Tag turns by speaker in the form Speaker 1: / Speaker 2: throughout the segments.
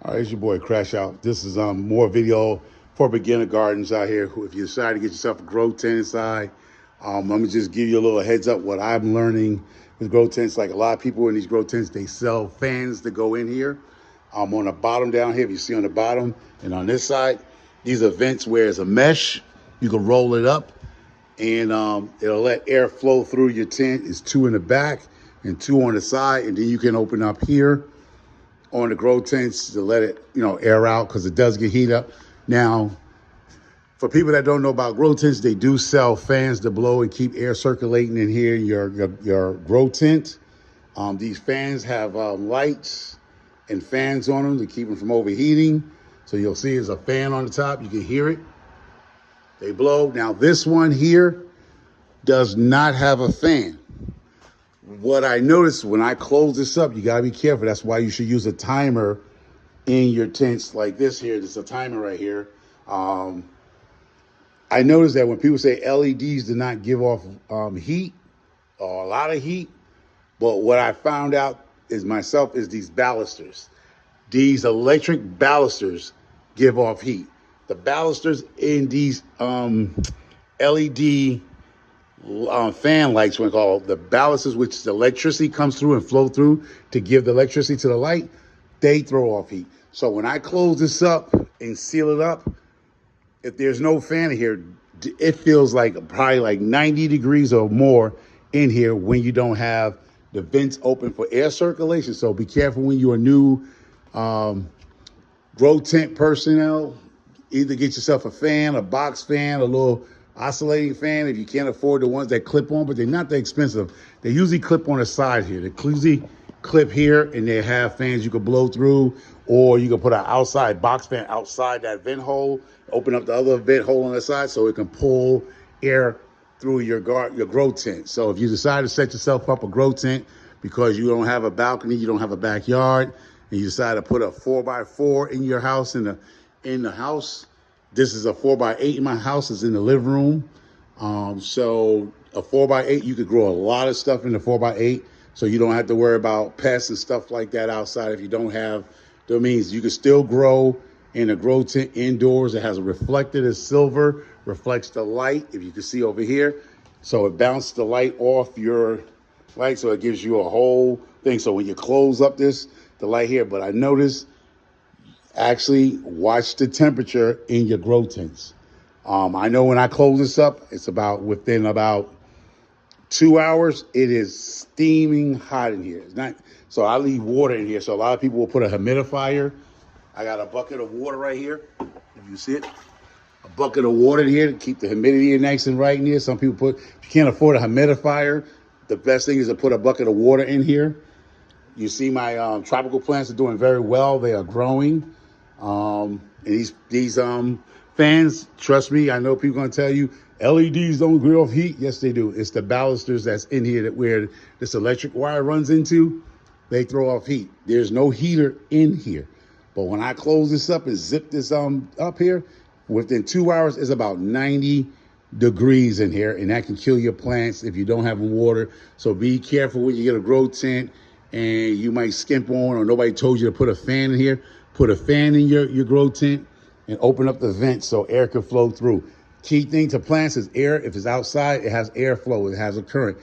Speaker 1: All right, it's your boy Crash Out. This is more video for beginner gardens out here. If you decide to get yourself a grow tent inside, let me just give you a little heads up what I'm learning with grow tents. Like a lot of people in these grow tents, they sell fans that go in here. On the bottom down here, if you see on the bottom and on this side, these are vents where it's a mesh. You can roll it up and it'll let air flow through your tent. It's two in the back and two on the side, and then you can open up here on the grow tents to let it, air out because it does get heat up. Now, for people that don't know about grow tents, they do sell fans to blow and keep air circulating in here in your grow tent. These fans have lights and fans on them to keep them from overheating. So you'll see there's a fan on the top. You can hear it. They blow. Now, this one here does not have a fan. What I noticed when I close this up, you gotta be careful. That's why you should use a timer in your tents like this here. There's a timer right here. I noticed that when people say LEDs do not give off heat or a lot of heat, but what I found out is these balusters. These electric balusters give off heat. The balusters in these LED fan lights, we call the balusters, which the electricity comes through and flow through to give the electricity to the light, they throw off heat. So when I close this up and seal it up, if there's no fan in here, it feels like probably like 90 degrees or more in here when you don't have the vents open for air circulation. So be careful when you're a new grow tent personnel. Either get yourself a fan, a box fan, a little oscillating fan if you can't afford the ones that clip on, but they're not that expensive. They usually clip on the side here. They usually clip here, and they have fans you can blow through, or you can put an outside box fan outside that vent hole, open up the other vent hole on the side so it can pull air through your grow tent. So if you decide to set yourself up a grow tent because you don't have a balcony, you don't have a backyard, and you decide to put a 4x4 in your house in the house. This is a 4x8 in my house. It's in the living room. So a 4x8, you could grow a lot of stuff in the 4x8. So you don't have to worry about pests and stuff like that outside if you don't have the means. You can still grow in a grow tent indoors. It has a reflected as silver, reflects the light, if you can see over here. So it bounces the light off your light, so it gives you a whole thing. So when you close up the light here, but I noticed, actually watch the temperature in your grow tents. I know when I close this up, it's within about 2 hours, it is steaming hot in here. It's not, so I leave water in here. So a lot of people will put a humidifier. I got a bucket of water right here. If you see it, a bucket of water here to keep the humidity nice and right in here. Some people if you can't afford a humidifier, the best thing is to put a bucket of water in here. You see my tropical plants are doing very well. They are growing. And these fans, trust me, I know people are gonna tell you LEDs don't give off heat. Yes, they do. It's the balusters that's in here where this electric wire runs into. They throw off heat. There's no heater in here. But when I close this up and zip this up here, within 2 hours, it's about 90 degrees in here, and that can kill your plants if you don't have water. So be careful when you get a grow tent and you might skimp on, or nobody told you to put a fan in here. Put a fan in your grow tent and open up the vent so air can flow through. Key thing to plants is air. If it's outside, it has airflow. It has a current.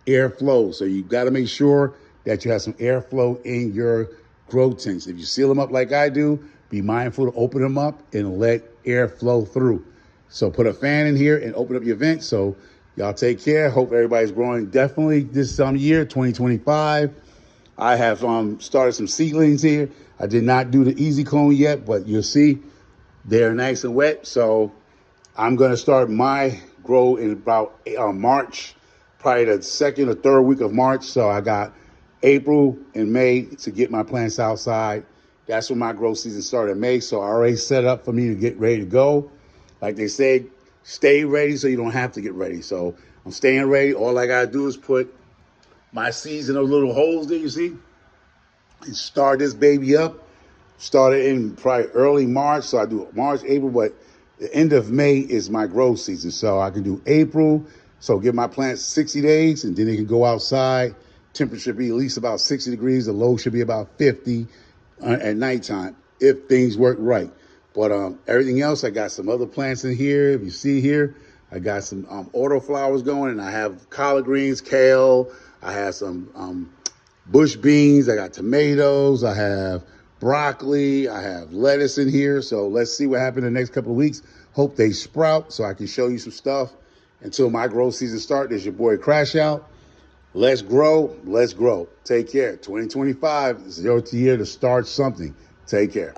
Speaker 1: Airflow. So you got to make sure that you have some airflow in your grow tents. If you seal them up like I do, be mindful to open them up and let air flow through. So put a fan in here and open up your vent. So y'all take care. Hope everybody's growing definitely this year, 2025. I have started some seedlings here. I did not do the easy clone yet, but you'll see they're nice and wet. So I'm going to start my grow in about March, probably the second or third week of March. So I got April and May to get my plants outside. That's when my grow season started in May. So I already set up for me to get ready to go. Like they said, stay ready so you don't have to get ready. So I'm staying ready. All I got to do is put my seeds in those little holes there, you see, and start this baby up. Started in probably early March, so I do March, April, but the end of May is my growth season. So I can do April, so give my plants 60 days, and then they can go outside. Temperature should be at least about 60 degrees. The low should be about 50 at nighttime. if things work right. But everything else, I got some other plants in here. If you see here, I got some autoflowers going, and I have collard greens, kale. I have some bush beans. I got tomatoes. I have broccoli. I have lettuce in here. So let's see what happens in the next couple of weeks. Hope they sprout so I can show you some stuff. Until my growth season starts, there's your boy Crash Out. Let's grow. Let's grow. Take care. 2025 is your year to start something. Take care.